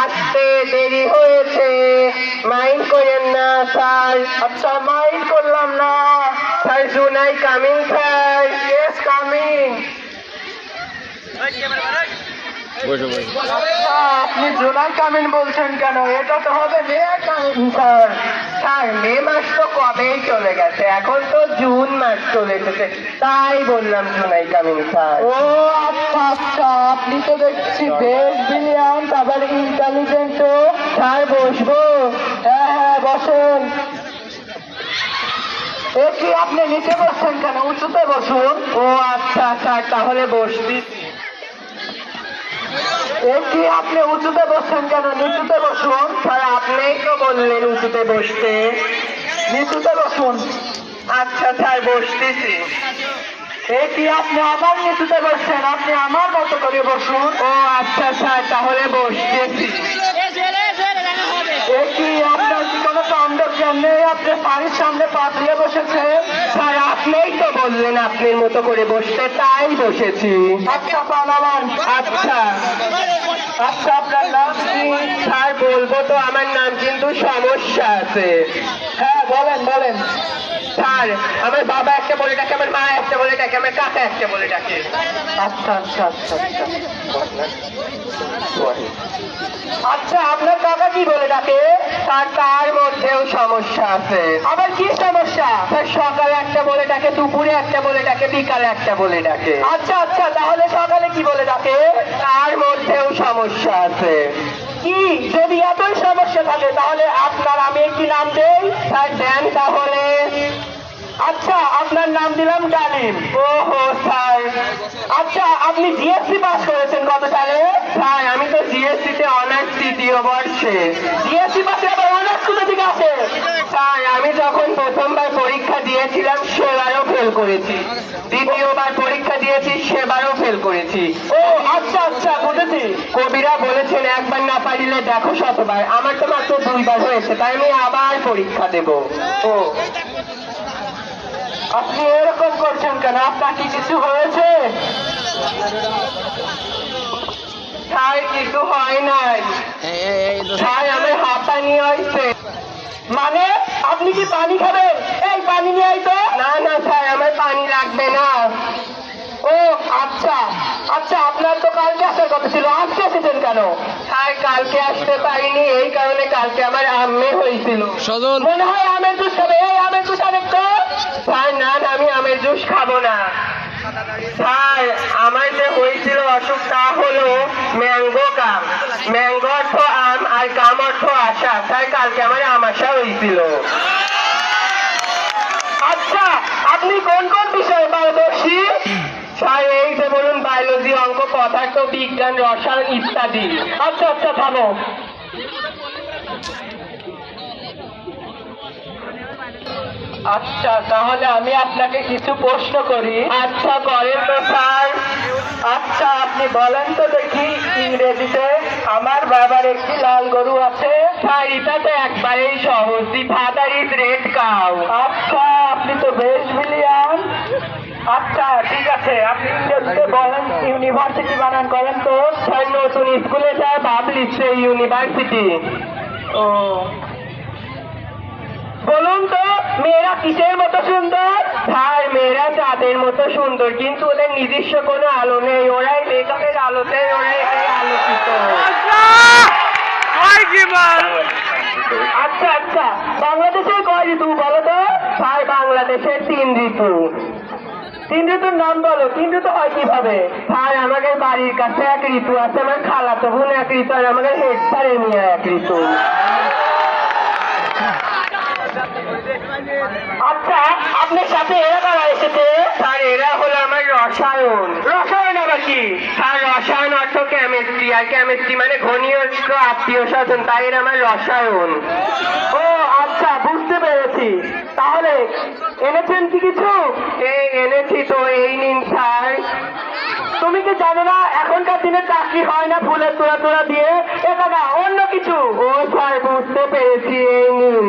আসতে দেরি হয়েছে, মাইন্ড করেন না স্যার। আচ্ছা মাইন্ড করলাম না sir. July coming sir. Yes coming. আপনি জুলাই কামিন বলছেন কেন? এটা তো হবে মে কামিন স্যার। স্যার মে মাস তো কবেই চলে গেছে, এখন তো জুন মাস চলে এসেছে, তাই বললাম জুলাই কামিন স্যার। ও আচ্ছা আচ্ছা, আপনি তো দেখছি বেশ ব্রিলিয়ান্ট, আবার ইন্টেলিজেন্টও। স্যার বসবো? হ্যাঁ হ্যাঁ বসেন। এ কি আপনি নিচে বসছেন কেন? উঁচুতে বসুন। ও আচ্ছা স্যার, তাহলে বসবি। কি আপনি উঁচুতে বসছেন কেন? নিচুতে বসুন। স্যার আপনিই তো বললেন উঁচুতে বসতে। নিচুতে বসুন। আচ্ছা স্যার বসতেছি। কি আপনি আবার নিচুতে বসছেন? আপনি আমার মতো করে বসুন। ও আচ্ছা স্যার, তাহলে বসতেছি। কি আপনার কি কোনো কাণ্ডজ্ঞান নেই? আপনি বাড়ির সামনে পাতলে বসেছেন। স্যার আপনিই তো বললেন আপনার মতো করে বসতে, তাই বসেছি। আচ্ছা পালাবান। আচ্ছা আচ্ছা, আপনার নাম কি? স্যার বলবো তো, আমার নাম কিন্তু সমস্যা আছে। হ্যাঁ বলেন বলেন। স্যার আমার বাবা একটা বলে ডাকে, আমার মা একটা বলে ডাকে, আমার কাকা একটা বলে ডাকে। আচ্ছা আচ্ছা আচ্ছা আচ্ছা আচ্ছা, আপনার কাকা কি বলে ডাকে? স্যার তার মধ্যেও সমস্যা আছে। আবার কি সমস্যা? স্যার সকালে একটা বলে ডাকে, দুপুরে একটা বলে ডাকে, বিকালে একটা বলে ডাকে। আচ্ছা আচ্ছা, তাহলে সকালে কি বলে ডাকে? তার মধ্যেও সমস্যা আছে। কি? যদি এতই সমস্যা থাকে তাহলে আপনার আমি একটি নাম দেই। স্যার দেন তাহলে। আচ্ছা আপনার নাম দিলাম ডালিম। ওহো স্যার। আচ্ছা আপনি জিএসসি পাস করেছেন কত সালে? স্যার আমি তো জিএসসি তে অনার্স তৃতীয় বর্ষে। জিএসসি পাশে আবার অনার্স কোথা থেকে আসে? স্যার আমি যখন প্রথমবার পরীক্ষা দিয়েছিলাম সেবারও ফেল করেছি, দ্বিতীয়বার পরীক্ষা দিয়েছি সেবারও ফেল করেছি। ও আচ্ছা আচ্ছা বুঝেছি। কবিরা বলেছেন একবার না পারিলে দেখো শতবার, আমার তো মাত্র 2বার হয়েছে, তাই আমি আবার পরীক্ষা দেব। ও আপনি এরকম করছেন কেন? আপনার কি কিছু হয়েছে? স্যার কিছু হয় নাই স্যার, আমার হাঁপানি হয়েছে। মানে আপনি কি পানি খাবেন? এই পানি নিয়ে আইতো। না না স্যার আমার পানি লাগবে না। ও আচ্ছা আচ্ছা, আপনার তো কালকে আসার কথা ছিল, আজকে এসেছেন কেন? স্যার কালকে আসতে পারিনি এই কারণে, কালকে আমার আম্মে হয়েছিল। মনে হয় আমের জুস খাবে। এই আমের জুস আনেন তো। স্যার না না, আমি আমের জুস খাবো না। স্যার আমার যে হয়েছিল অসুখ তা হলো ম্যাঙ্গো কাম। ম্যাঙ্গো অর্থ আম আর কাম অর্থ আশা। স্যার কালকে আমার আম আশা হয়েছিল। আচ্ছা আপনি কোন কোন বিষয়ে পারদর্শী? স্যার এই যে বলুন বায়োলজি, অঙ্ক, পদার্থ বিজ্ঞান, রসায়ন ইত্যাদি। আচ্ছা আচ্ছা থামো। আচ্ছা তাহলে আমি আপনাকে কিছু প্রশ্ন করি। আচ্ছা করেন তো স্যার। আচ্ছা আপনি বলেন তো দেখি ইংরেজিতে আমার বাবার একটি লাল গরু আছে। স্যার এটা তো একবারেই সহজ, the father is red cow. আচ্ছা আপনি তো বেশ ব্রিলিয়ান্ট। আচ্ছা ঠিক আছে, আপনি ইংরেজিতে বলেন ইউনিভার্সিটি বানান করেন তো। স্যার নতুন স্কুলে যা ভাবলিচ্ছে ইউনিভার্সিটি। ও বলুন তো মেয়েরা কিসের মতো সুন্দর? স্যার মেয়েরা চাঁদের মতো সুন্দর, কিন্তু ওদের নিজস্ব কোনো আলো নেই, ওরাই মেকআপের আলোতে ওরাই আলোকিত। আচ্ছা আচ্ছা, বাংলাদেশের কয় ঋতু বলো তো? স্যার বাংলাদেশের 3 ঋতু। 3 ঋতুর নাম বলো। 3 ঋতু হয় কিভাবে? স্যার আমাদের বাড়ির কাছে এক ঋতু আছে, আমার খালাতো বোন এক ঋতু, আর আমাদের হেড স্যারের নিয়ে এক ঋতু। আচ্ছা আপনার সাথে এরা কারা এসেছে? স্যার এরা হলো আমার রসায়ন। রসায়ন আবার কি? স্যার রসায়ন অর্থ কেমিস্ট্রি, আর কেমিস্ট্রি মানে ঘনীয়স্ত্র আত্মীয় স্বজন, তাই এরা আমার রসায়ন। ও আচ্ছা বুঝতে পেরেছি। তাহলে এনেছেন কি কিছু? এনেছি তো, এই নিন স্যার। তুমি কি জানো না এখনকার দিনে চাকরি হয় না ফুলের তোড়া তোড়া দিয়ে? এটা না অন্য কিছু। ও স্যার বুঝতে পেরেছি, এই নিন।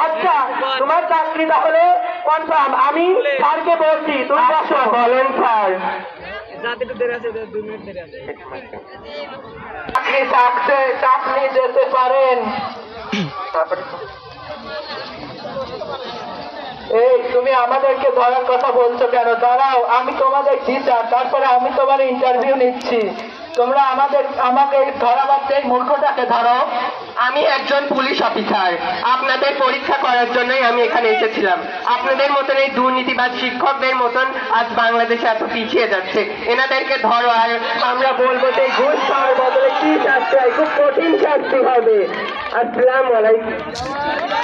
আচ্ছা তোমার চাকরি তাহলে কনফার্ম। আমি স্যারকে বলছি, তুমি বসো। বলেন স্যার। আপনি সাকসেস, আপনি যেতে পারেন। এই তুমি আমাদেরকে ধরার কথা বলছো কেন? দাঁড়াও, আমি তোমাদের টিচার, তারপরে আমি তোমার ইন্টারভিউ নিচ্ছি। তোমরা আমাকে ধরা বাদতে এই মূর্খটাকে ধরো। আমি একজন পুলিশ অফিসার, আপনাদের পরীক্ষা করার জন্যই আমি এখানে এসেছিলাম। আপনাদের মতন এই দুর্নীতিবাদ শিক্ষকদের মতন আজ বাংলাদেশে এত পিছিয়ে যাচ্ছে। এনাদেরকে ধরো, আর আমরা বলবো যে ঘুষ খাওয়ার বদলে কি শাস্তি হয়, খুব কঠিন শাস্তি হবে। আসসালামু আলাইকুম।